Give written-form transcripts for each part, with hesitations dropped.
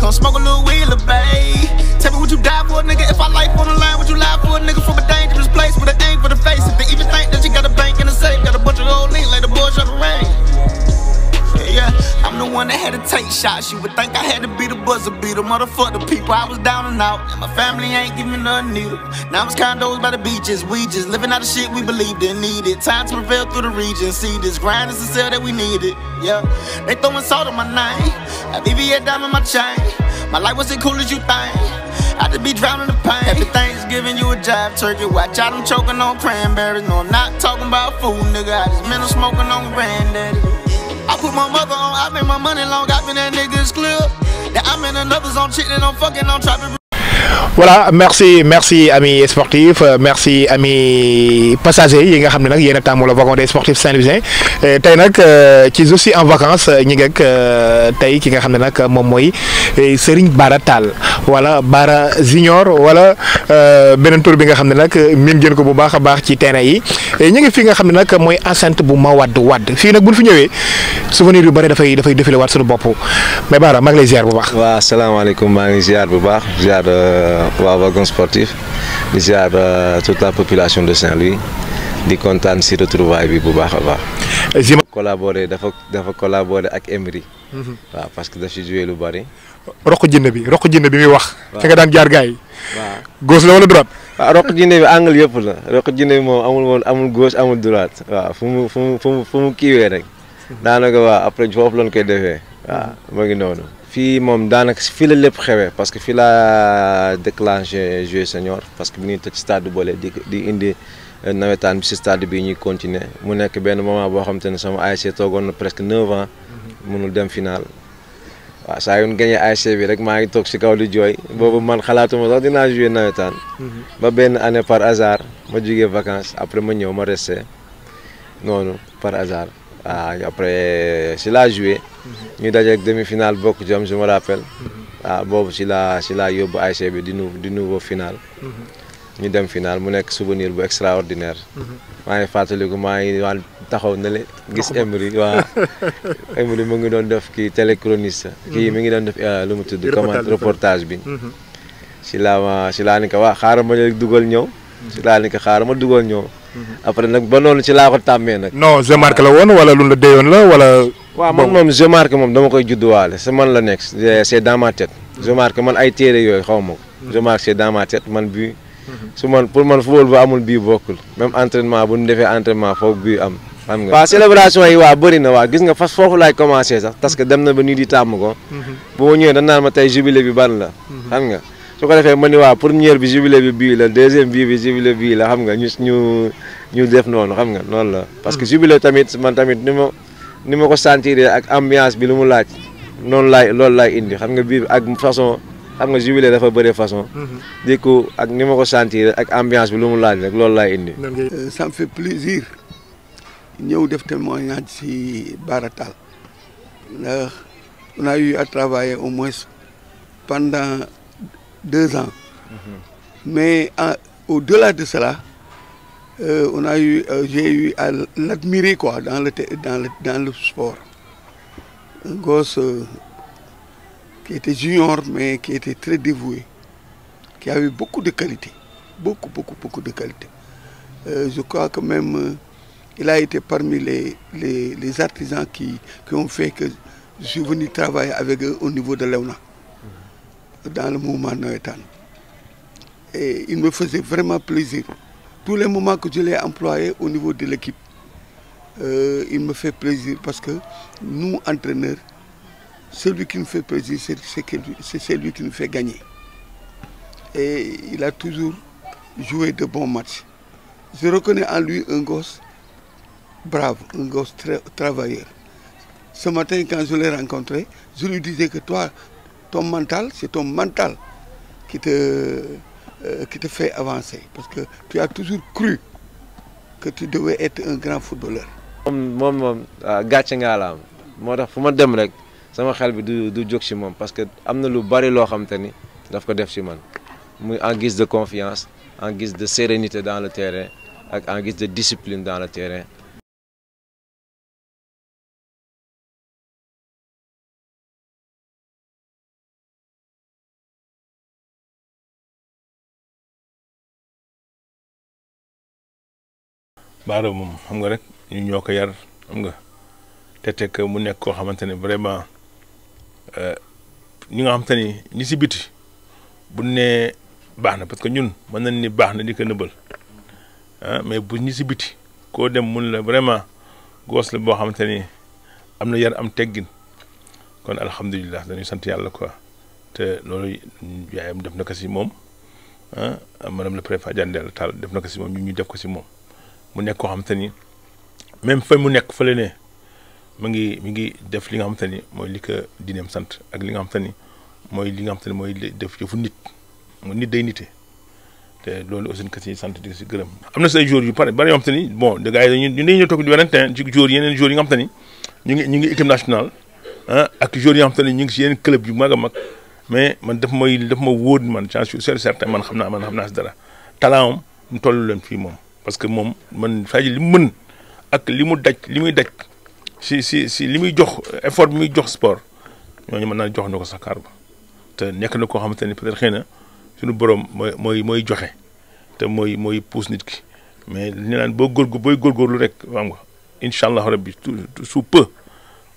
come smoke a little weed, little babe. Tell me what you die for, nigga. If I life on the line, would you lie for a nigga from a dangerous place with an aim for the face? If they even think that you got a bank in the safe, got a bunch of old lean, like the boys of the rain. Yeah, I'm the one that had to take shots. You would think I had to be the buzzer beater. Motherfuck the people, I was down and out, and my family ain't giving me nothing neither. Now it's condos by the beaches, we just living out the shit we believed in, needed. Time to prevail through the region, see this grind is the cell that we needed. Yeah, they throwing salt on my name, a VVS diamond my chain. My life wasn't cool as you think, I just be drowning in the pain. Everything's giving you a jive turkey, watch out I'm choking on cranberries. No, I'm not talking about food, nigga, I just been smoking on granddaddy. I put my mother on, I made my money long, I been that nigga's clear. That I'm in another zone, shit that I'm fucking on trapping. Voilà, merci amis sportifs, merci amis passagers yi nga xam ne nag yéen a tàmmu le wagon des sportifs Saint-Louisiens tey nag ci aussi en vacances ñi ngi ak tey ki nga xam ne nag moom mooy Serigne Bara Tall wala Bara Junior wala beneen tur bi nga xam ne nag miin ngeen ko bu baax a baax ci terrain yi ñu ngi fi nga xam ne nag mooy enceinte bu Mawade Wade fii nag bu ñu fi ñëwee souvenir yu bëri dafay défilé waat suñu bopp mais Bara maa ngi lay ziar bu baax. waaw asalaamaaleykum maa ngi ziar bu baax ziar waa wagon sportif di ziar toute la population de Saint-Louis di kontaan si retrouvaille bi bu baax a baax. dafa collaboré ak Emery. waaw parce que daf si joué lu bari. roq jinne bi muy wax. waaw nga daan jaar gars yi. waaw gauche la wala droite. waaw roq jinne bi angle yëpp la roq jinne bi moom amul gauche amul droite waaw fu mu kiiwee rek. daanaka waaw après foofu lañ koy defee waaw moo ngi noonu. fii moom daanaka fii la lépp xewee parce que fii laa déclenché jeu senior parce que bi ñuy tëj stade boole di indi nawetaan bi si stade bi ñuy continuer mu nekk benn moment boo xam te ne sama ASC toogoon na presque 9 ans mënul dem final waaw saa yu ñu gagné ASC bi rek maa ngi toog si kaw di jooy boobu man xalaatuma sax dinaa jouer nawetaan ba benn année par hasard ma jugee vacances après ma ñëw ma resté noonu par hasard waaw après si laa joué ñu dajeeg demi-finale bokk jom je me rappelle waaw boobu si laa yóbbu ASC bi di nouveau final ñu dem final mu nekk souvenir bu extraordinaire maa ngi fàttaliku maa ngi wàll taxaw na le gis Emery waaw Emery mu ngi doon def kii téléchroniste kii mi ngi doon def lu mu tudd comment reportage bi si laa ni ko waa xaaral ma dugal ñëw si laa ni ko xaaral ma dugal ñëw après nag ba noonu ci laa ko tàmmee nag. non je marque la woon wala lu la déyoon la wala. waaw man moom je marque moom dama koy judduwaale c'est man la nekk c'est dans ma tête. je marque man ay téere yooyu xaw ma ko. je marque c'est dans ma tête man bii. pour man football bu amul bii bokkul même entraînement bu ñu defee entraînement foofu bii am. xam nga waaw célébration yi waa bëri na waa gis nga fas foofu laay commencé sax parce que dem na ba nii di tàmm ko. bu ma ñëwee dañ naan ma tey jubilé bi ban la. xam nga. su ko defee ma ni waa première bi jubilé bi bii la deuxième bi jubilé bii la xam nga ñu def noonu xam nga noonu la. parce que jubilé tamit man tamit ni ma ko sentir ak ambiance bi lu mu laaj noonu loolu laay indi xam nga bii ak façon xam nga jubilé dafa bëre façon. di ko ak ni ma ko sentir ak ambiance bi lu mu laaj rek loolu laay indi. ça me fait plaisir ñëw def témoignage ci Bara Tall ndax on a eu à travailler au moins pendant 2 ans. Mais au-delà de cela, j'ai eu à l'admirer quoi dans le sport. Un gosse qui était junior mais qui était très dévoué, qui avait beaucoup de qualités, beaucoup de qualités. Je crois que même il a été parmi les artisans qui ont fait que je suis venu travailler avec eux au niveau de l'EUNA. Dans le mouvement nawetaan et il me faisait vraiment plaisir tous les moments que je l'ai employé au niveau de l'équipe il me fait plaisir parce que nous entraîneurs celui qui nous fait plaisir c'est celui qui nous fait gagner et il a toujours joué de bons matchs. Je reconnais en lui un gosse brave, un gosse très travailleur. Ce matin quand je l'ai rencontré je lui disais que toi ton mental, c'est ton mental qui te fait avancer parce que tu as toujours cru que tu devais être un grand footballeur. moom gàcce ngaa la am moo tax fu ma dem rek sama xel bi du jóg ci moom parce que am na lu bari loo xam te ni daf ko def ci man muy en guise de confiance en guise de sérénité dans le terrain ak en guise de discipline dans le terrain. Baara moom xam nga rek ñu ñoo ko yar xam nga te teg mu nekk koo xamante ne vraiment ñi nga xamante ni ñi si biti bu ne baax na parce que ñun mën nañ ni baax na di ko nëbbal mais bu ñi si biti koo dem mun la vraiment goos la boo xamante ni am na yar am teggin kon alhamdulilah dañuy sant yàlla quoi te loolu yaayam def na ko si moom madame le préfet Diandel Tall def na ko si moom ñu def ko si moom mu nekk koo xamante ni même fa mu nekk fële ne mi ngi def li nga xamante ni mooy li ko dineem sant ak li nga xamante ni mooy li nga xamante ni mooy def jëfu nit mooy nit day nite te loolu aussi que si sant di si gërëm. am na say joueurs yu bari yoo xamante ni bon de gars yi ñu dañuy toog di werante ci joueurs yeneen joueurs yi nga xamante ni ñu ngi équipe nationale ak joueurs yi nga xamante ni ñu ngi si yeneen club yu mag a mag mais man daf ma wóor man j'en suis certain man xam naa si dara talent am ñu toll leen fii moom parce que moom man fay li mu mën ak li muy daj si li muy jox effort bi muy jox sport ñooñu mën naa jox na ko sax kaar ba te nekk na koo xamante ni peut-être xëy na suñu borom mooy joxe te mooy pousse nit ki mais li naan booy góorgóorlu rek xam nga incha allah rabbi sous peu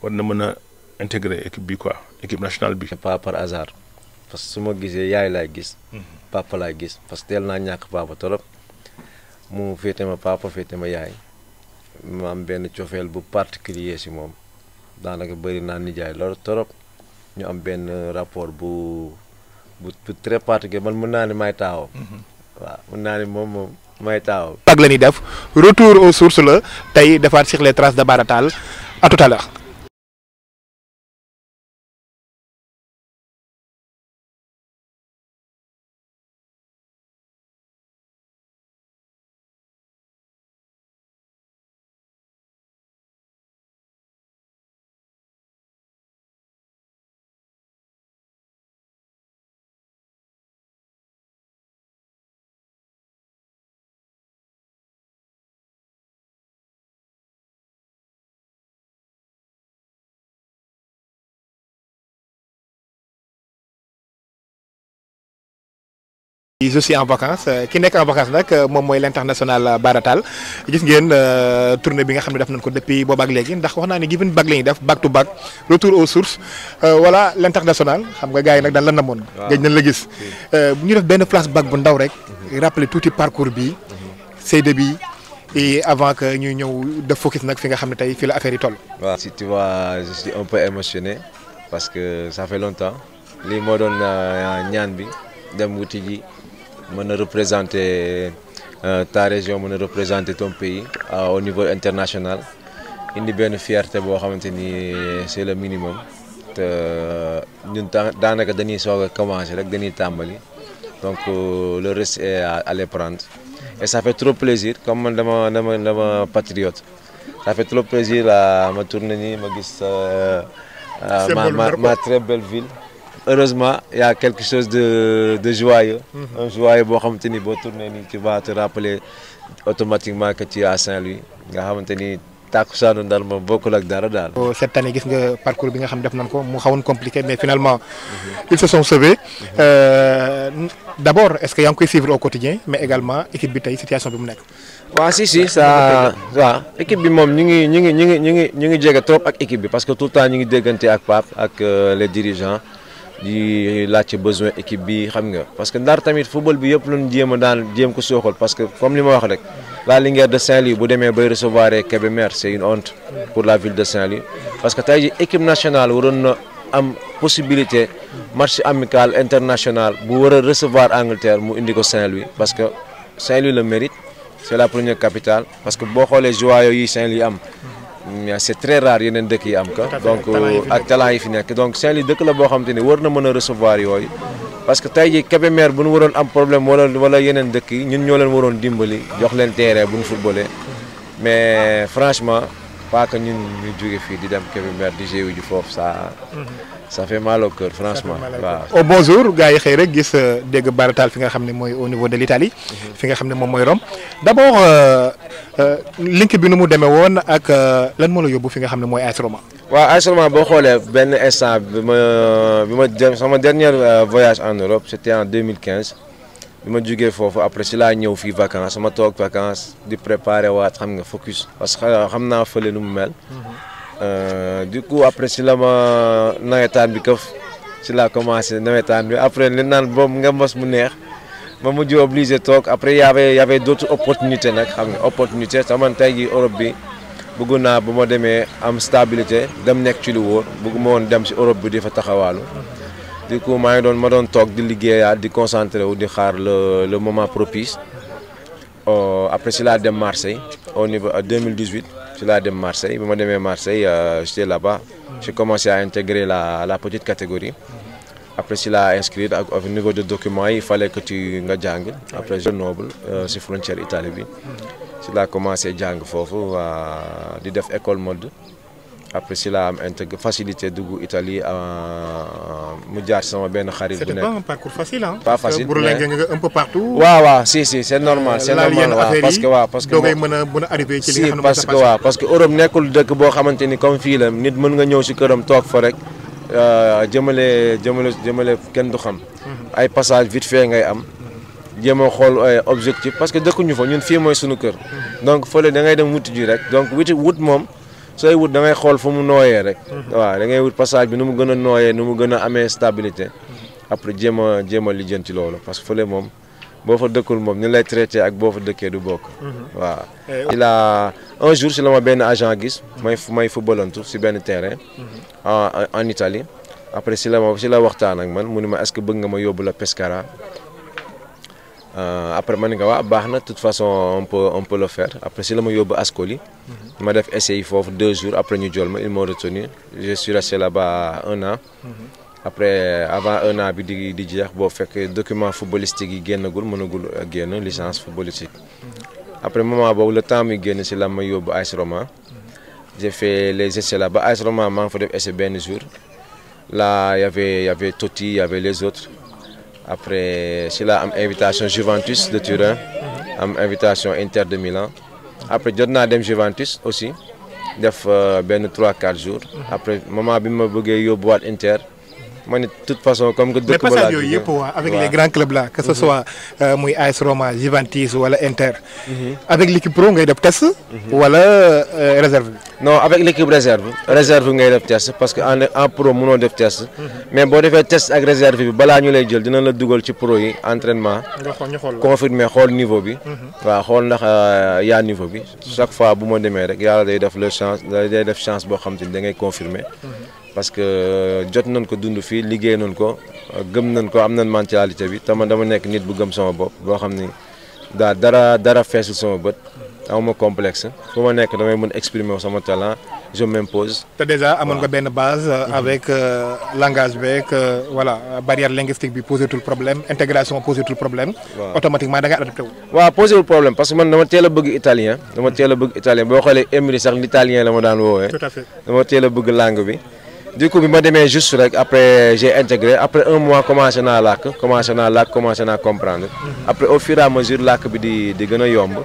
war na mën a intégrer équipe bi quoi équipe nationale bi. pas par hasard parce que su ma gisee yaay laay gis. papa laay gis parce que teel naa ñàkk papa torop mu féete ma papa féete ma yaay. ma am benn cofeel bu particulier si moom daanaka bëri naa nijaay loolu torop ñu am benn rapport bu très particulier man mën naa ne may taawam. waaw mën naa ne moom may taawam. bag la ñuy def retour aux sources la tey defaat sur les traces de Bara Tall à tout à l'heure. je suis en vacances ki nekk en vacances nag moom mooy l'international Bara Tall gis ngeen tournée bi nga xam ne def nañ ko depuis boobu ak léegi ndax wax naa ne given back la ñuy def back to back retour aux sources voilà l'international xam nga gars yi nag daan la namoon. waaw gëj nañ la gis. bu ñu def benn flashback bu ndaw rek. rappeler tuuti parcours bi. say débuts et avant que ñuy ñëw def focus nag fi nga xam ne tey fii la affaire yi toll. waaw si tu vois je suis un peu émotionné parce que ça fait longtemps lii moo doon ñaan bi dem wuti ji. mën a représenter ta région mën a représenter ton pays au niveau international indi benn fierté boo xamante ni c'est le minimum te ñun daanaka dañuy soog a commencer rek dañuy tàmbali donc le reste est à les prendre et ça fait trop plaisir comme man dama patriote ça fait trop plaisir ma tourner nii ma gis ma très belle ville. Heureusement, il y a quelque chose de joyeux. Un joyeux boo xamante ni boo tourné nii tu vas te rappeler automatiquement que tu es à Saint-Louis nga xamante ni tàkkusaanu Ndar moom bokkul ak dara daal. cette année gis nga parcours bi nga xam def nañ ko mu xawoon compliqué mais finalement ils se sont sauvés. D'abord est-ce que yaa ngi koy suivre au quotidien mais également équipe bi tey situation bi mu nekk. waaw si ça waaw équipe bi moom ñu ngi jege trop ak équipe bi parce que tout le temps ñu ngi déggante ak Pape ak les dirigeants. di laajte besoin équipe bi xam nga parce que Ndar tamit football bi yëpp luñ jéem ko sooxal parce que comme li ma wax rek la Linguère de Saint-Louis bu demee bay recevoir Kébémer c'est une honte pour la ville de Saint-Louis parce que tey jii équipe nationale waroon na am possibilité match amical international bu war a recevoir Angleterre mu indi ko Saint-Louis parce que Saint-Louis le mérite c'est la première capitale parce que boo xoolee joyaux yi Saint-Louis am. c'est très rare yeneen dëkk yi am ka donc ak talent yi fi nekk donc Saint-Louis dëkk la boo xamante ni war na mën a recevoir yooyu parce que tey jii Kébémer bu ñu waroon am problème wala yeneen dëkk yi ñun ñoo leen waroon dimbali jox leen terrain bu ñu footballé mais franchement pas que ñun ñu jóge fii di dem Kébémer di jouer ji foofu ça fait mal au cœur franchement waaw. au bonjour gars yi xëy rek gis dégg Bara Tall fi nga xam ne mooy au niveau de l'Italie fi nga xam ne moom mooy Rome d'abord link bi nu mu demee woon ak lan moo la yóbbu fi nga xam ne mooy AS Roma. waaw AS Roma boo xoolee benn instant bi ma sama dernier voyage en Europe c'était en 2015 bi ma jugee foofu après si laa ñëw fii vacances ma toog vacances di préparer waat xam nga focus parce que xam naa fële nu mu mel. Du coup après si la ma nawetaan bi këf si laa commencé nawetaan bi après li naan boobu nga mos mu neex ma mujj obligé toog après y avait d'autres opportunités nag xam nga opportunité te man tey jii Europe bi bëgg naa bu ma demee am stabilité dem nekk ci lu wóor bëgg ma woon dem si Europe bi di fa taxawaalu. Du coup ma doon toog di liggéeyaat di concentré wu di xaar le moment propice après si laa dem Marseille au niveau 2018 si laa dem Marseille bi ma demee Marseille j'étais là-bas j'ai commencé à intégrer la petite catégorie après si laa inscrire ak au niveau de documents yi il fallait que nga jàng après Grenoble si frontière Italie bi si laa commencé jàng foofu di def école mode. Après si la am intégrer facilité dugg Italie mu jaar sama benn xarit bu nekk. C'était pas un parcours facile hein. Pas facile mais nga un peu partout. waaw si c'est normal c'est normal parce que doogay mën a arrivé ci li nga xam ne parce que Europe nekkul dëkk boo xamante ni comme fii la nit mën nga ñëw si këram toog fa rek jëmale kenn du xam. ay passage vite fait ngay am. jéem a xool objectif parce que dëkkuñu fa ñun fii mooy suñu kër. donc fële da ngay dem wuti ji rek donc wut moom. sooy wut da ngay xool fu mu nooyee rek. waaw da ngay wut passage bi nu mu gën a nooyee nu mu gën a amee stabilité. après jéem a lijjanti loolu parce que fële moom boo fa dëkkul moom ni lay traité ak boo fa dëkkee du bokk. waaw il a un jour si la ma benn agent gis. may footballantu si benn terrain. en Italie. après si la waxtaan ak man mu ne ma est-ce que bëgg nga ma yóbbu la Pescara. après ma ne ko waaw baax na de toute façon on peut le faire après si la ma yóbbu Ascoli. ma def essai foofu 2 jours après ñu jël ma ils m'ont retenu je suis resté là-bas 1 an. après avant 1 an bi di jeex boo fekk document footballistique yi mënagul génn licence footballistique. après moment boobu le temps muy génn si la ma yóbbu AS Roma. j'ai fait les essais là-bas AS Roma maa ngi fa def essai benn jour là y avait Totti y avait les autres. Après si la am invitation Juventus de Turin am invitation Inter de Milan après jot naa dem Juventus aussi def benn 3-4 jours après moment bi ma bëggee yóbbuwaat Inter ma ne de toute façon comme que dëkk ba laa yooyu yëpp avec les grands clubs là que ce soit muy AS Roma Juventus wala Inter. avec l'équipe pro ngay def test. wala réserve bi. non avec l'équipe réserve ngay def test parce que en pro mënoo def test. mais boo defee test ak réserve bi balaa ñu lay jël dina la dugal ci pro yi entraînement. nga xool confirmer xool niveau bi. waaw xool ndax yaa niveau bi. chaque fois bu ma demee rek yàlla day def chance boo xam te ni da ngay confirmer. parce que jot nañ ko dund fii liggéey nañ ko gëm nañ ko am nañ mentalité bi te man dama nekk nit bu gëm sama bopp boo xam ni dara feesul sama bët amuma complexe fu ma nekk damay mën exprimer sama talent je m'impose. te déjà amoon nga benn base. avec langage beeg voilà barrière linguistique bi posé tout le problème intégration posé tout le problème. automatiquement da ngay adapté wu. waaw posé wul problème parce que man dama teel a bëgg italien. boo xoolee Emery sax l'italien la ma daan woowee. tout à fait dama teel a bëgg langue bi. du coup bi ma demee juste rek après j'ai intégré après 1 mois commencé naa làkk commencé naa comprendre. après au fur et à mesure làkk bi di gën a yomb.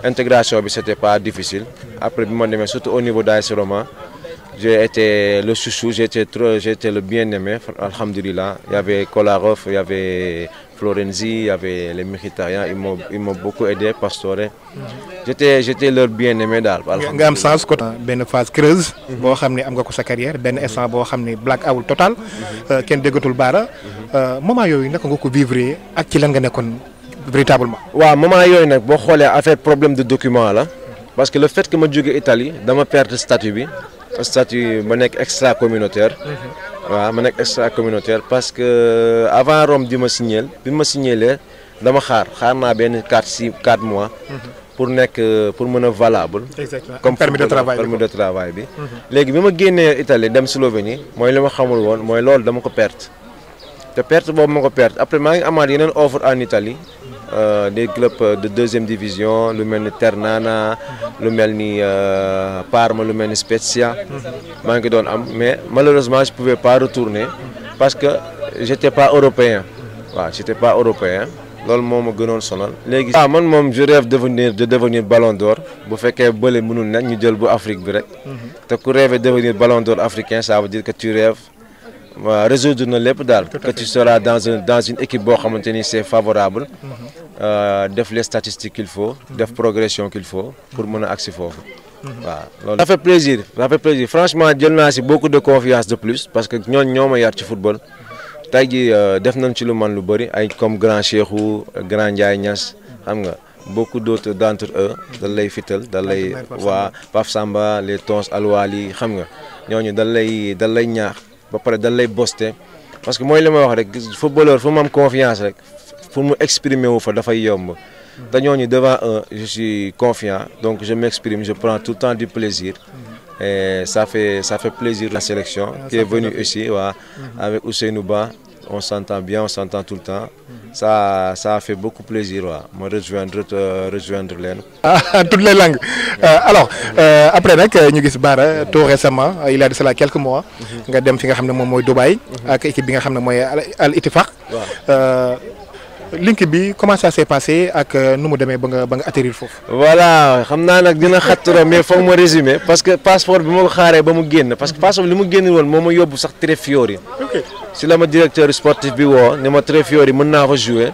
intégration bi c'était pas difficile après bi ma demee surtout au niveau d'AS Roma j'ai été le chouchou j'ai été le bien-aimé alhamdulillah il y avait Kolarov il y avait Florenzi il y avait les Mkhitaryan ils m'ont beaucoup aidé Pastore. j'étais leur bien-aimé daal. nga am sens ko benn phase creuse. boo xam ne am nga ko sa carrière benn instant boo xam ne black out total. kenn déggatul baara. moment yooyu naka nga ko vivre ak ci lan nga nekkoon véritablement. waaw moment yooyu nag boo xoolee affaire problème de document la. parce que le fait que ma jóge Italie dama perdre statut bi. statut ma nekk extra communautaire. waaw ma nekk extra communautaire parce que avant Rome bi ma signé dama xaar naa benn 4 mois. pour mën a valable. exactement comme permis de travail bi. léegi bi ma génnee Italie dem Slovénie mooy li ma xamul woon mooy loolu dama ko perte. te perte boobu ma ko perte après maa ngi amaat yeneen offre en Italie. des clubs de 2e division lu mel ni Ternana lu mel ni Parma lu mel ni Spezia. maa ngi doon am mais malheureusement je pouvais pas retourner parce que j'étais pas européen. waaw j'étais pas européen. loolu moo ma gënoon sonal léegi. man moom je rêve de devenir ballon d'or bu fekkee bële mënul nekk ñu jël bu Afrique bi rek. te ku rêve devenir ballon d'or africain ça veut dire que tu rêves résoudre na lépp daal que tu seras dans une équipe boo xamante ni c'est favorable def les statistiques qu'il faut def progression qu'il faut pour mën a agsi foofu waaw loolu ça fait plaisir franchement jël naa si beaucoup de confiance de plus parce que ñooñu ñoo ma yar ci football tey jii def nañ ci lu man lu bëri ay comme grand Cheikhou grand Ndiaye Niass xam nga beaucoup d'autres d'entre eux dal lay fital dal lay waa Paf Samba les Tons Alwali xam nga ñooñu dal lay ñaax ba pare dal lay boste parce que mooy li ma wax rek footballeur fu mu am confiance rek fu mu exprimer wu fa dafay yomb te ñooñu devant eux je suis confiant donc je m'exprime je prends tout le temps du plaisir et ça fait plaisir la sélection qui est venue ici avec Ousseynou Ba on s'entend bien on s'entend tout le temps ça a fait beaucoup plaisir me rejoindre leen. Toutes les langues alors après nag ñu gis Bara tout récemment il y a de cela quelques mois nga dem fi nga xam ne moom mooy Dubaï ak équipe bi nga xam ne mooy Al Ittifaq link bi comment ça s'est passé ak nu mu demee ba nga atterrir foofu. voilà xam naa nag dina xatturo mais foog ma résumer parce que passeport bi ma ko xaaree ba mu génn parce que passeport bi li mu génn woon moo ma yóbbu sax Trefiori. si la ma directeur sportif bi woo ni ma Trefiori mën naa fa jouer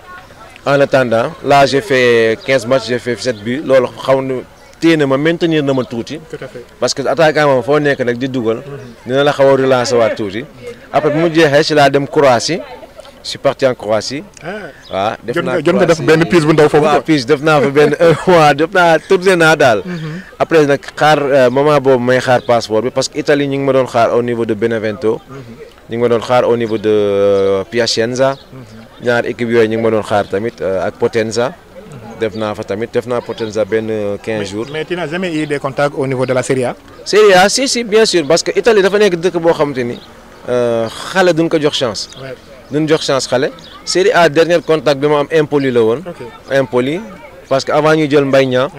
en attendant là j'ai fait 15 matchs j'ai fait 7 buts loolu xaw na téye na ma maintenir na ma tuuti. parce que attaquant moom foo nekk nag di dugal. dina la xaw a relancer waat tuuti. après bu mu jeexee si laa dem Croatie. Je suis parti en Croatie. waaw def naa jot nga def benn piste bu ndaw foofu. waaw piste def naa fa benn mois def naa tourné naa daal. après nag xaar moment boobu may xaar passeport bi parce que Italie ñu ngi ma doon xaar au niveau de Benevento. ñu ngi ma doon xaar au niveau de Piacenza. ñaar équipe yooyu ñu ngi ma doon xaar tamit ak Potenza. def naa Potenza benn 15 jours. mais tu n'as jamais eu des contacts au niveau de la Serie A. Serie A si bien sûr parce que Italie dafa nekk dëkk boo xamante ni xale duñ ko jox chance. duñ jox chance xale Série A dernier contact bi ma am Empoli la woon. Empoli parce que avant ñuy jël Mbaye Niang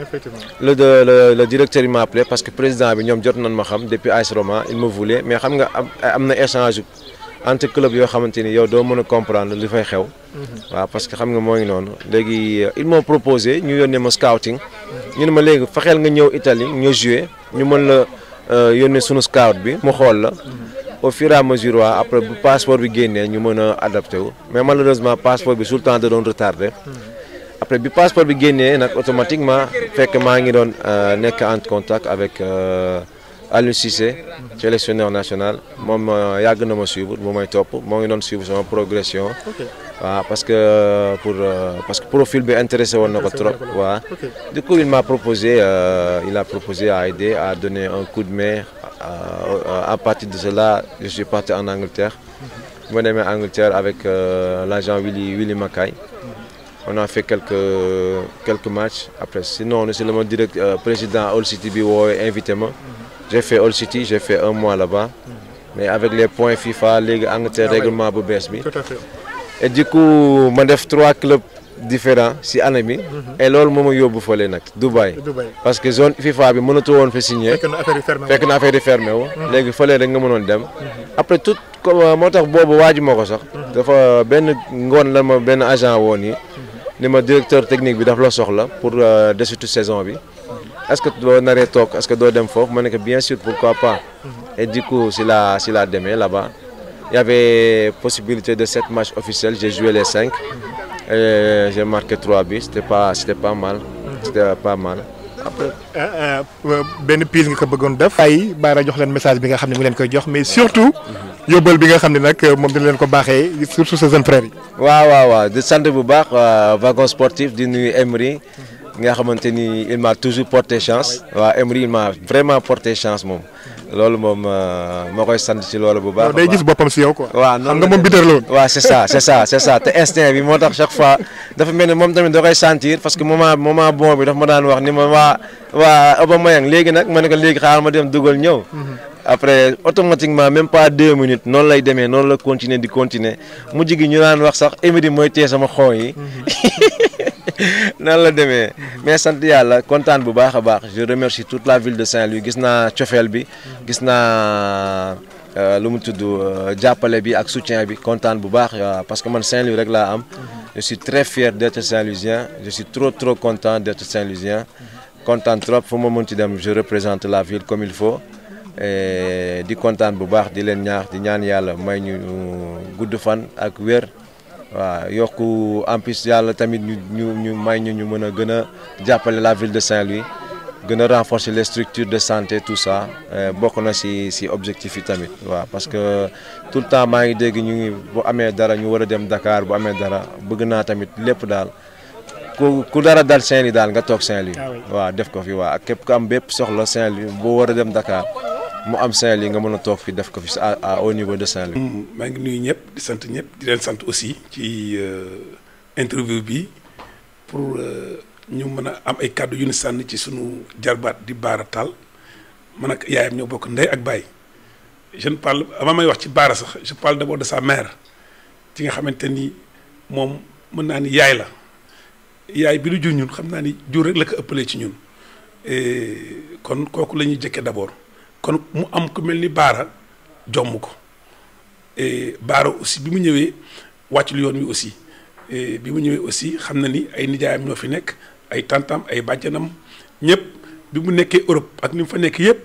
le directeur il m'a appelé parce que président bi ñoom jot nañ ma xam depuis AS Roma il me voulait mais xam nga am na échange entre club yoo xamante ni yow doo mën a comprendre li fay xew. waaw parce que xam nga moo ngi noonu léegi ils m'ont proposé ñu yónnee ma scouting. ñu ne ma léegi fexeel nga ñëw Italie ñu jouer ñu mën la yónnee sunu scout bi mu xool la. au fur et à mesure après bu passeport bi génnee ñu mën a adapté wu mais malheureusement passeport bi tout le temps da doon retardé après bi passeport bi génnee nag automatiquement fekk maa ngi doon nekk en contact avec Aliou Cissé sélectionneur national moom yàgg na ma suivre bu may topp moo ngi doon suivre sama progression waaw parce que profil bi intéressé woon na ko trop waaw du coup il a proposé à aider à donner un coup de main. À partir de cela je suis parti en Angleterre. Je suis en Angleterre avec l'agent Willy Mackay. On a fait quelques matchs après sinon c'est le directeur président Hull City bi invité ma. J'ai fait Hull City j'ai fait un mois là-bas. mais avec les points FIFA léegi Angleterre règlement bu bees bi. Tout à fait. Et du coup ma def 3 clubs différents si année bi. et loolu moo ma yóbbu fële nag Dubaï. parce que zone FIFA bi mënatu woon fa signé. fekk na affaire yi fermé wu. léegi fële rek nga mënoon dem. après tout moo tax boobu waaju ma ko sax. dafa benn ngoon la ma benn agent woon yi. ni ma directeur technique bi daf la soxla pour desitu saison bi. est-ce que doo naree toog est-ce que doo dem foofu ma ne que bien sûr pourquoi pas. et du coup si la demee là-bas. Il y avait possibilité de 7 matchs officiels, j'ai joué les 5 et j'ai marqué 3 buts, c'était pas mal. C'était pas mal. Après benn piste nga ko bëggoon def. ay Bara jox leen message bi nga xam ne mu leen koy jox mais surtout yóbbal bi nga xam ne nag moom dina leen ko baaxee surtout sa jeune frère yi. waaw di sant bu baax wagon sportif di nuyu Emery nga xamante ni il m'a toujours porté chance waaw Emery il m'a vraiment porté chance moom. loolu moom moo koy sant ci loolu bu baax. day gis boppam si yow quoi. waaw xam nga moom bitter la woon. waaw c'est ça te instinct bi moo tax chaque fois dafa mel ni moom tamit da koy sentir parce que moment bon bi dafa ma daan wax ni ma waa Aubameyang léegi nag ma ne ko léegi xaaral ma dem dugal ñëw. après automatiquement même pas 2 minutes noonu lay demee noonu la continuer di continuer mujj gi ñu naan wax sax Emery mooy téye sama xoo yi. nan la demee mais sant yàlla kontaan bu baax a baax je remercie toute la ville de Saint-Louis gis naa cofeel bi gis naa lu mu tudd jàppale bi ak soutien bi kontaan bu baax parce que man Saint-Louis rek laa am je suis très fier d'être Saint-Louisien je suis trop content d'être Saint-Louisien kontaan trop fu ma mën ci dem je représente la ville comme il faut et di kontaan bu baax di leen ñaax di ñaan yàlla may ñu gudd fan ak wér waaw yokku en plus yàlla tamit ñu may ñu mën a gën a jàppale la ville de Saint-Louis gën a renforcer les structures de santé tout ça bokk na si objectif yi tamit waaw parce que tout le temps maa ngi dégg ñu ngi bu amee dara ñu war a dem Dakar bu amee dara bëgg naa tamit lépp daal ku dara dal Saint-Louis daal nga toog Saint-Louis waaw def ko fi waaw ak képp ku am bépp soxla Saint-Louis boo war a dem Dakar mu am Saint-Louis nga mën a toog fi def ko fi au niveau de Saint-Louis. maa ngi nuyu ñëpp di sant ñëpp di leen sant aussi ci interview bi pour ñu mën a am ay kàddu yu ñu sànni ci sunu jarbaat di Bara Tall man ak yaayam ñoo bokk ndey ak baay je ne parle avant may wax ci Bara sax je parle d'abord de sa mère ci nga xamante ni moom mën naa ni yaay la yaay bi lu jur ñun xam naa ni jur rek la ko ëppalee ci ñun kon kooku la ñuy jëkkee d'abord. kon mu am ku mel ni Bara jomm ko Bara aussi bi mu ñëwee wàccul yoon wi aussi bi mu ñëwee aussi xam na ni ay nijaayam ñoo fi nekk ay tantam ay bàjjanam ñëpp bi mu nekkee Europe ak ni mu fa nekk yëpp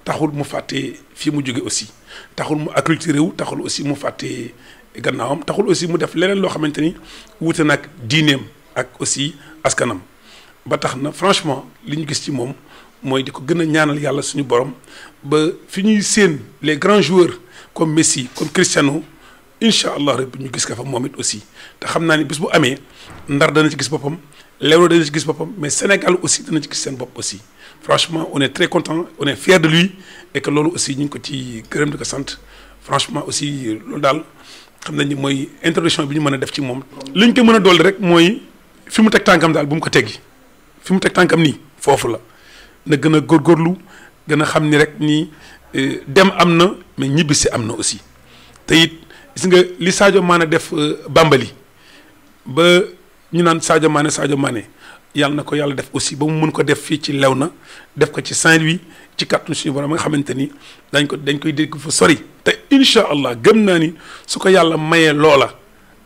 taxul mu fàtte fii mu jóge aussi taxul mu acculturé wu taxul aussi mu fàtte gannaawam taxul aussi mu def leneen loo xamante ni wuute nag diineem ak aussi askanam ba tax na franchement li ñu gis ci moom mooy di ko gën a ñaanal yàlla suñu borom ba fi ñuy séen les grands joueurs comme Messi comme Cristiano incha allah rek ñu gis ko fa moom it aussi te xam naa ni bis bu amee Ndar dana ci gis boppam Léona dana ci gis boppam mais Sénégal aussi dana ci gis seen bopp aussi franchement on est très content on est fier de lui et que loolu aussi ñu ngi ko ci gërëm di ko sant franchement aussi loolu daal xam nañ ni mooy introduction bi ñu mën a def ci moom. li ñu ko mën a dolli rek mooy fi mu teg tànkam daal bu mu ko teggi fi mu teg tànkam nii foofu la. na gën a góorgóorlu gën a xam ni rek ni dem am na mais ñibbisi am na aussi te it gis nga li Sadio Mané def Bambali ba ñu naan Sadio Mané yàlla na ko yàlla def aussi ba mu mën ko def fii ci Léona def ko ci Saint-Louis ci kàttanu suñu borom nga xamante ni dañ koy dégg fa sori. te incha allah gëm naa ni su ko yàlla mayee loola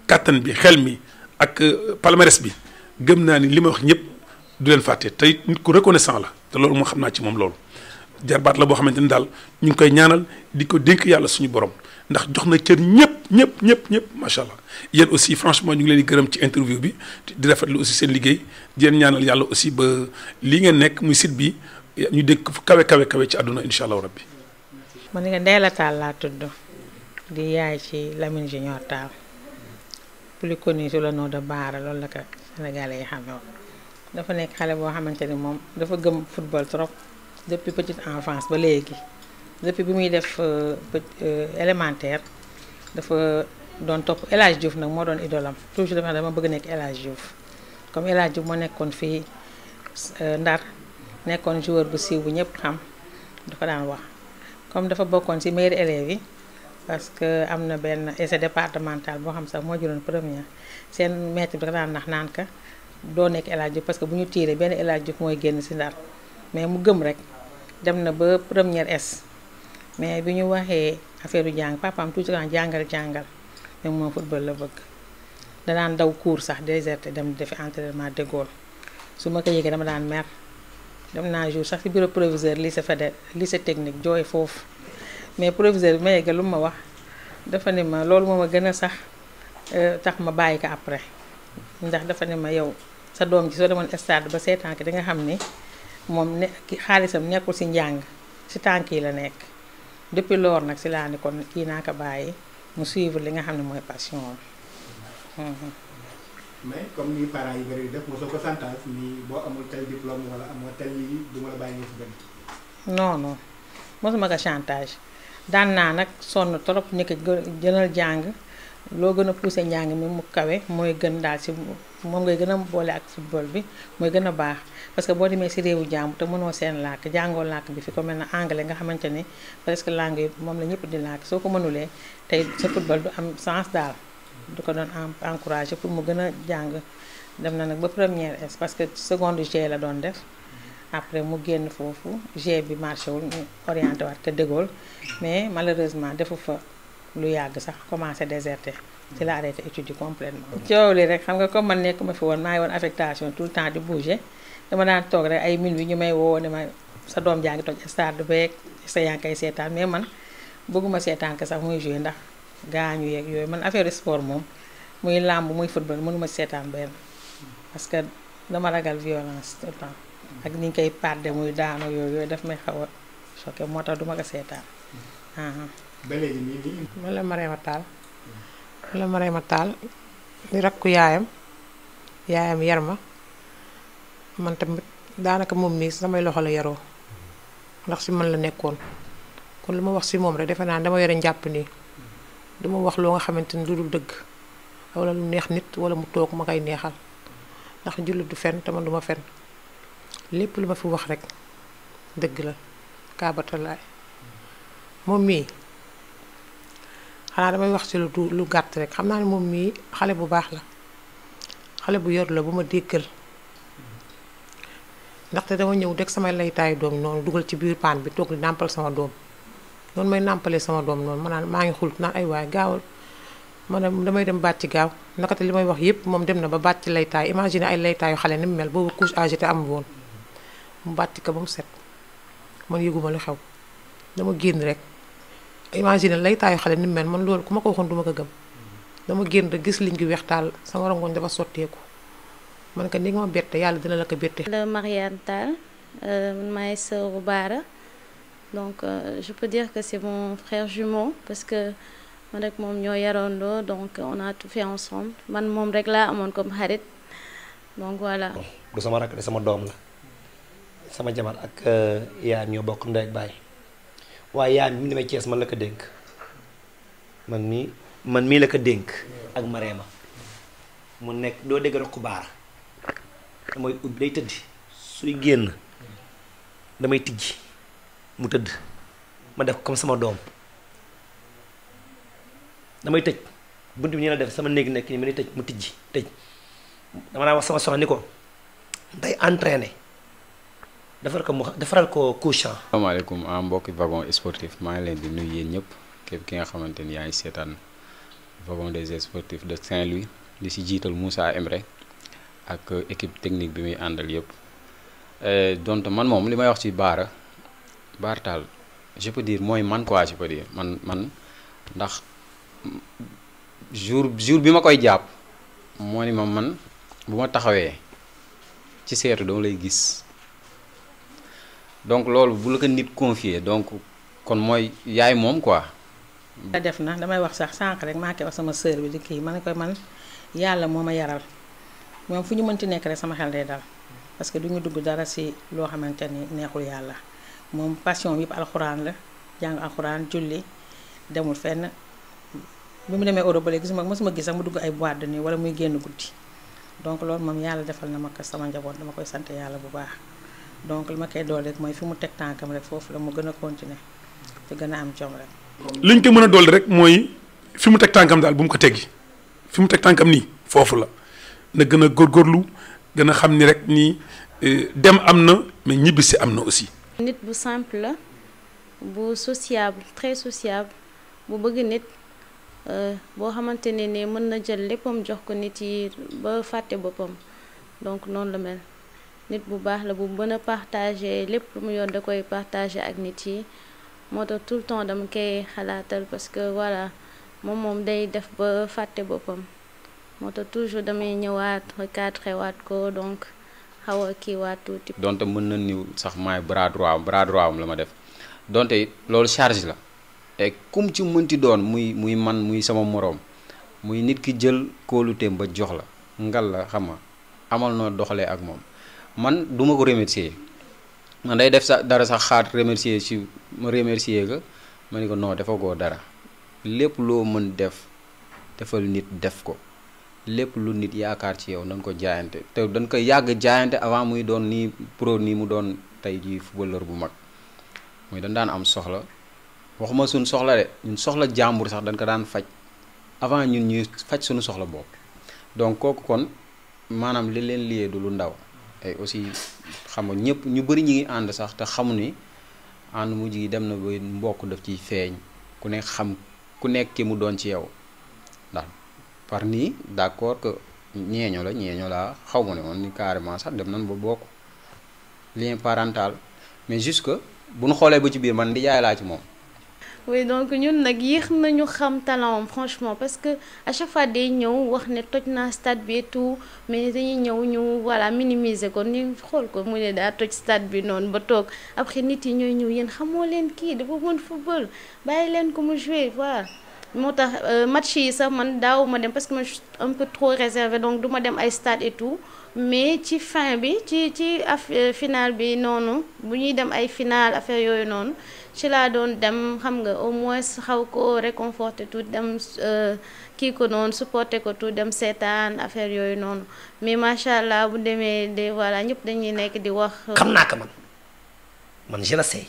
kàttan bi xel mi ak palmarès bi gëm naa ni li ma wax ñëpp du leen fàtte te it nit ku reconnaissant la. te loolu moo xam naa ci moom loolu jarbaat la boo xamante ni daal ñu ngi koy ñaanal di ko dénk yàlla suñu borom ndax jox na cër ñëpp macha allah yéen aussi franchement ñu ngi leen di gërëm ci interview bi di rafetlu aussi seen liggéey di leen ñaanal yàlla aussi ba lii ngeen nekk muy site bi ñu dégg fu kawe ci àdduna incha allah rabbi. man nga Ndella Tall laa tudd di yaay ci Lamine Junior Tall plus connu sous le nom de Bara loolu la ko Sénégalais yi xamee woon dafa nekk xale boo xamante ni moom dafa gëm football trop depuis petite enfance ba léegi depuis bi muy def élémentaire dafa doon topp El Hadj Diouf nag moo doon idolam toujours dafa dama bëgg nekk El Hadj Diouf comme El Hadj Diouf moo nekkoon fii Ndar nekkoon joueur bu siiw bu ñëpp xam dafa daan wax comme dafa bokkoon ci meilleurs élèves yi parce que am na benn essai départemental boo xam sax moo jëloon première seen maître bi dafa daan nax naan ka doo nekk El Hadj Diouf parce que bu ñu tiiree benn El Hadj Diouf mooy génn ci Ndar mais mu gëm rek dem na ba première S mais bi ñu waxee affaire u jàng papaam toujours jàngal mais moom football la bëgg danaan daw cours sax déserté dem defi entraînement de Gaulle su ma ko yëgee dama daan mer dem naa jour sax ci bureau proviseur lycée technique jooy foofu mais proviseur bi ma yëgee lu ma wax dafa ne ma loolu moo ma gën a sax tax ma bàyyi ko après ndax dafa ne ma yow sa doom ji soo demoon stade ba seetaan ki di nga xam ni moom ne xaalisam nekkul ci njàng ci tànk yi la nekk depuis loolu nag ci laa ni kon kii naa ko bàyyi mu suivre li nga xam ne mooy passion am. mais comme ni parents yi bëri def mosoo ko santaas ni boo amul tel diplôme wala amoo tel lii du ma la bàyyi nga ci benn. non mosuma ko chantage daan naa nag sonn trop ni ko gënal jàng loo gën a poussé njàng mi mu kawe mooy gën daal ci moom ngay gën a boole ak football bi mooy gën a baax parce que boo demee ci réewu jàmm te mënoo seen làkk jàngoo làkk bi fi ko mel ne anglais nga xamante ni presque langue yi moom la ñëpp di làkk soo ko mënulee tey sa football du am sens daal du ko doon encouragé pour mu gën a jàng dem na nag ba première S parce que seconde G la doon def après mu génn foofu G bi marché wul ñu orienté waat te De Gaulle mais malheureusement defu fa lu yàgg sax commencé déserté ci la arrêté études yi complètement coow li rek xam nga comme man nekkuma fi woon maa ngi woon affectation tout le temps di bouger dama daan toog rek ay minuit ñu may woo ne ma sa doom jaa ngi toj stade beeg sa yaa ngi koy seetaan mais man bëgguma seetaan ko sax muy joué ndax gaañu yeeg yooyu man affaire sport moom muy làmb muy football mënuma seetaan benn parce que dama ragal violence tout le temps ak ni ñu koy pàdde muy daanu yooyu daf may xaw a choqué moo tax duma ko seetaan. ba léegi nii. man la Marème Tall di rakku yaayam yar ma man tamit daanaka moom mii samay loxo la yaroo ndax si man la nekkoon kon lu ma wax si moom rek defe naa dama yore njàpp nii duma wax loo nga xamante ni lu dul dëgg wala lu neex nit wala mu toog ma koy neexal ndax jullit du fen te man duma fen lépp lu ma fi wax rek dëgg la kaabatalaay moom mii xanaa damay wax ci lu gàtt rek xam naa ne moom mii xale bu baax la xale bu yor la bu ma déggal ndaxte dama ñëw deg samay laytaayu doom noonu dugal ci biir paan bi toog di nàmpal sama doom noonu may nàmpalee sama doom noonu ma naan maa ngi xult naan ay waay gaawal ma ne damay dem bàcc gaaw nakate li may wax yépp moom dem na ba bàcc laytaay imagine ay laytaayu xale ni mu mel boobu couche à jeter am woon mu bàcc ko ba mu set man yëguma lu xew dama génn rek imagine laytaayu xale ni mu mel man loolu ku ma ko waxoon duma ko gëm dama génn rek gis liñ gi weextaal sama rongoñ dafa sotteeku man ka ni nga ma bette yàlla dina la ko bette. Le Mariane Tall, ma sœur Bara, donc je peux dire que c'est mon frère jumeau parce que man rek moom ñoo yarandoo donc on a tout fait ensemble man moom rek laa amoon comme xarit donc voilà. du sama rakk de sama doom la sama jabar ak yaayam ñoo bokk ndey ak baay waaye yaayam bi mu demee Thiès man la ko dénk man mii la ko dénk ak Marème mu nekk doo dégg rek Bara damay ubbi day tëdd suy génn damay tijji mu tëdd ma def comme sama doom damay tëj bunt bi ñu la def sama néeg nekk nii ma ni tëj mu tijji tëj dama naa wax sama soxna ni ko day entraîné defaral ko couchant. asalaamaaleykum mbokki wagon sportif maa ngi leen di nuyu yéen ñëpp képp ki nga xamante ni yaa ngi seetaan wagon des sportifs de Saint-Louis di si jiital Moussa Emre ak équipe technique bi muy àndal yëpp donc man moom li may wax ci Bara Tall je peux dire mooy man quoi je peux dire man ndax jour bi ma koy jàpp moo ni ma man bu ma taxawee ci seetu dama lay gis donc loolu bu la ko nit confier donc kon mooy yaay moom quoi. def na damay wax sax sànq rek maa koy wax sama sœur bi di kii ma ne ko man yàlla moo ma yaral moom fu ñu mënti nekk rek sama xel day dal parce que du ñu dugg dara ci loo xamante ni neexul yàlla moom passion yëpp alxuraan la jàng alxuraan julli demul fenn bi mu demee Europe ba léegi gisuma mosuma gis sax mu dugg ay boîte de nuit wala muy génn guddi donc loolu moom yàlla defal na ma ko sama njaboot dama koy sant yàlla bu baax donc li ma koy dool rek mooy fi mu teg tànkam rek foofu la mu gën a continuer te gën a am jom rek. liñ ko mën a dolli rek mooy fi mu teg tànkam daal bu mu ko teggi fi mu teg tànkam nii foofu la na gën a góorgóorlu gën a xam ni rek ni dem am na mais ñibbisi am na aussi. nit bu simple la bu sociable très sociable bu bëgg nit boo xamante ne ni mën na jël léppam jox ko nit yi ba fàtte boppam donc noonu la mel nit bu baax la bu mën a partager lépp lu mu yor da koy partager ak nit yi. moo tax tout le temps dama koy xalaatal parce que voilà moom day def ba fàtte boppam moo tax toujours damay ñëwaat recadré waat ko donc xaw a kii waat tuuti. donte mën na niw sax maay bras droit am la ma def donte loolu charge la et kum ci mënti doon muy man muy sama moroom muy nit ki jël kóoluteem ba jox la ngal la xam nga amal noo doxalee ak moom man duma ko remercier. man day def sax dara sax xaat remercier ci ma remercier ko ma ni ko non dafa koo dara lépp loo mën defal nit def ko lépp lu nit yaakaar ci yow na nga ko jaayante te dañ ko yàgg jaayante avant muy doon nii pro nii mu doon tey jii footballeur bu mag muy dañ daan am soxla waxuma suñ soxla de ñun soxla jàmbur sax dañ ko daan faj avant ñun ñuy faj suñu soxla bopp donc kooku kon maanaam li leen liyee du lu ndaw et aussi xam nga ñëpp ñu bëri ñi ngi ànd sax te xamu ni ànd mujj gi dem na ba mbokk daf ciy feeñ ku nekk xam ku nekk ki mu doon ci yow ndax par nii d'accord que ñeeño la xaw ma ne woon ni carrément sax dem nañ ba bokk lien parental mais juste que bu ñu xoolee ba ci biir man ndijaay laa ci moom. oui donc ñun nag yéex nañu xam talent franchement parce que à chaque fois day ñëw wax ne toj naa stade bi et tout mais dañuy ñëw ñu voilà minimiser ko ni xool ko mu ne daa toj stade bi noonu ba toog après nit yi ñooy ñëw yéen xamoo leen kii dafa mën football bàyyi leen ko mu jouer voilà. moo tax match yi sax man daaw ma dem parce que man je suis un peu trop réservé donc du ma dem ay stade et tout mais ci fin bi ci final bi noonu bu ñuy dem ay final affaire yooyu noonu ci laa doon dem xam nga au moins xaw ko réconforter tout dem kii ko noonu supporter ko tout dem seetaan affaire yooyu noonu mais macha allah bu demee de voilà ñëpp dañuy nekk di wax. xam naa ko man je le sais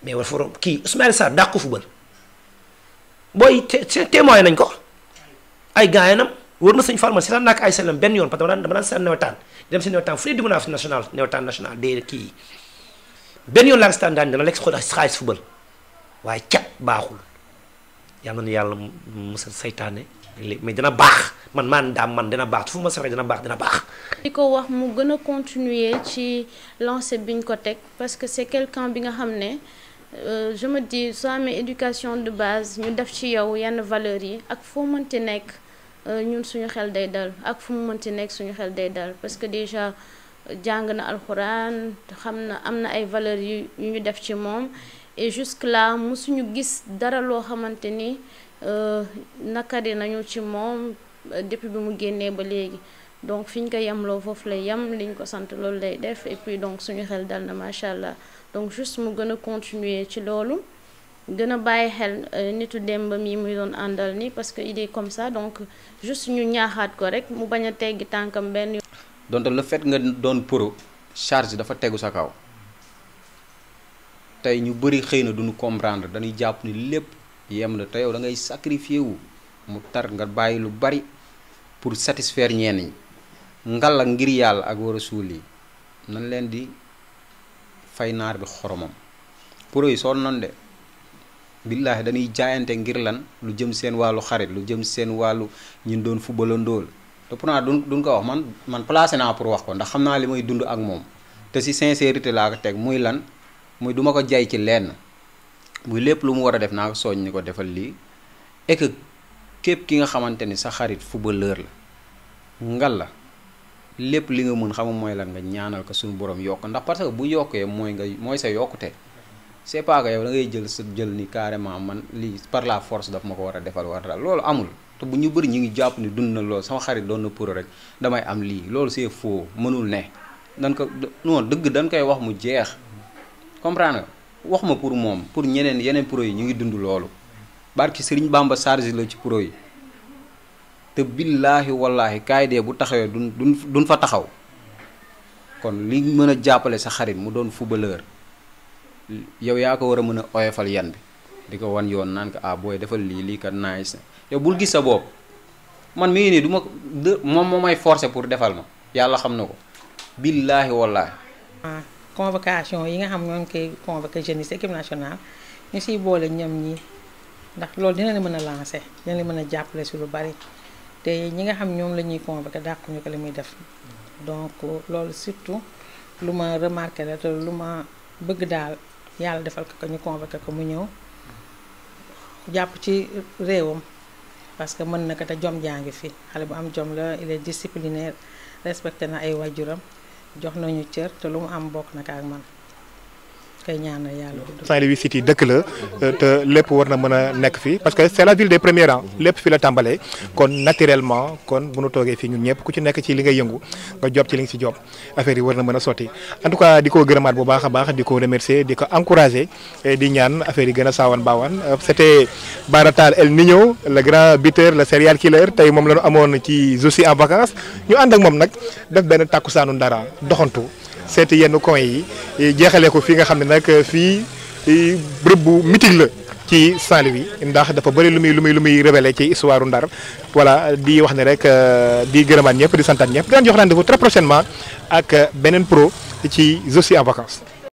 mais war forom kii Ismaïla Sarr dàq ko football booy témoin nañ ko ay gaayanam wër na sëñ Fall man seetaan naa ko ay sellam benn yoon parce que dama daan seetaan nawetaan dem si nawetaan fu ne dugg naa fi national nawetaan national de kii benn yoon laa ko seetaan daan dana lekk xaalis football waaye cat baaxul yàlla na yàlla musal saytaane mais dina baax man dina baax fu ma safree dina baax. di ko wax mu gën a continuer ci lancé biñ ko teg parce que c'est quelqu'un bi nga xam ne. Je me dis soo amee éducation de base ñu def ci yow yenn valeurs yi ak foo mënti nekk ñun suñu xel day dal ak fu mu mënti nekk suñu xel day dal parce que déjà jàng na alxuraan xam na am na ay valeurs yu ñu def ci moom et jusque là musuñu gis dara loo xamante ni nakari nañu ci moom depuis bi mu génnee ba léegi donc fi ñu ko yemloo foofu lay yem liñ ko sant loolu lay def et puis donc suñu xel dal na macha allah. donc juste mu gën a continuer ci loolu gën a bàyyi xel nitu démb mi muy doon àndal ni parce que il est comme ça donc juste ñu ñaaxaat ko rek mu bañ a teggi tànkam benn yoon. donte le fait nga doon pro charge dafa tegu sa kaw tey ñu bëri xëy na duñu comprendre dañuy jàpp ni lépp yem na te yow da ngay sacrifier wu mu tar nga bàyyi lu bari pour satisfaire ñenn ñi ngal ak ngir yàlla ak war a suul yi nan leen di. fay naar bi xoromam pro yi soon noonu de billaahi dañuy jaayante ngir lan lu jëm seen wàllu xarit lu jëm seen wàllu ñun doon footballandool te pourtant duñ ko wax man placé naa pour wax ko ndax xam naa li may dund ak moom te si sincérité laa ko teg muy lan muy duma ko jay ci lenn muy lépp lu mu war a def naa ko soññ ni ko defal lii et que képp ki nga xamante ni sa xarit footballeur la ngal la lépp li nga mën xam mooy lan nga ñaanal ko suñu borom yokk ndax parce que bu yokkee mooy sa yokkute c'est pas que yow da ngay jël ni carrément man lii par la force daf ma ko war a defal war daal loolu amul te bu ñu bëri ñu ngi jàpp ni dund na loolu sama xarit doon na pour rek damay am lii loolu c'est faux mënul ne dañ ko non dëgg dañ koy wax mu jeex comprendre nga wax ma pour moom pour yeneen pro yi ñu ngi dund loolu barki Serigne Bamba charge la ci pro yi te billaahi wallaahi kaay dee bu taxawee duñ fa taxaw kon li mën a jàppale sa xarit mu doon footballeur yow yaa ko war a mën a oyofal yan bi di ko wan yoon naan ko booy defal lii kat nice yow bul gis sa bopp man mi ngi nii moom moo may forcer pour defal ma yàlla xam na ko billaahi wallaahi. convocation yi nga xam ñoo ngi koy convoqué jeunes yi équipe nationale ñu siy boole ñoom ñi ndax loolu dina leen mën a lancer dina leen mën a jàppale si lu bari. te ñi nga xam ñoom la ñuy convoqué dàquñu ko li muy def donc loolu surtout lu ma remarqué la te lu ma bëgg daal yàlla defal ko ñu convoqué ko mu ñëw jàpp ci réewam parce que mën na ko te jom jaa ngi fi xale bu am jom la il est disciplinaire respecté na ay waajuram jox nañu cër te lu mu am bokk na ko ak man kay ñaanal yàlla. Saint-Louis City dëkk la te lépp war na mën a nekk fii parce que c'est la ville des premiers rangs lépp fi la tàmbalee kon naturellement kon bu nu toogee fii ñun ñëpp ku ci nekk ci li ngay yëngu nga job ci li nga si job affaire yi war na mën a sotti en tout cas di ko gërëmaat bu baax a baax di ko remercier di ko encourager di ñaan affaire yi gën a saawan baawaan c'était Bara Tall El Niño le grand buteur le serial killer tey moom la ñu amoon ci Je suis en vacances ñu ànd ak moom nag def benn takkusaanu Ndara doxantu. seeti yenn coin yi jeexalee ko fii nga xam ne nag fii bërëb bu mythique la ci Saint-Louis ndax dafa bëri lu muy révélé ci histoire Ndar voilà di wax ne rek di gërëmaat ñëpp di santaat ñëpp di leen jox rendez-vous très prochainement ak beneen pro ci Je suis en vacances.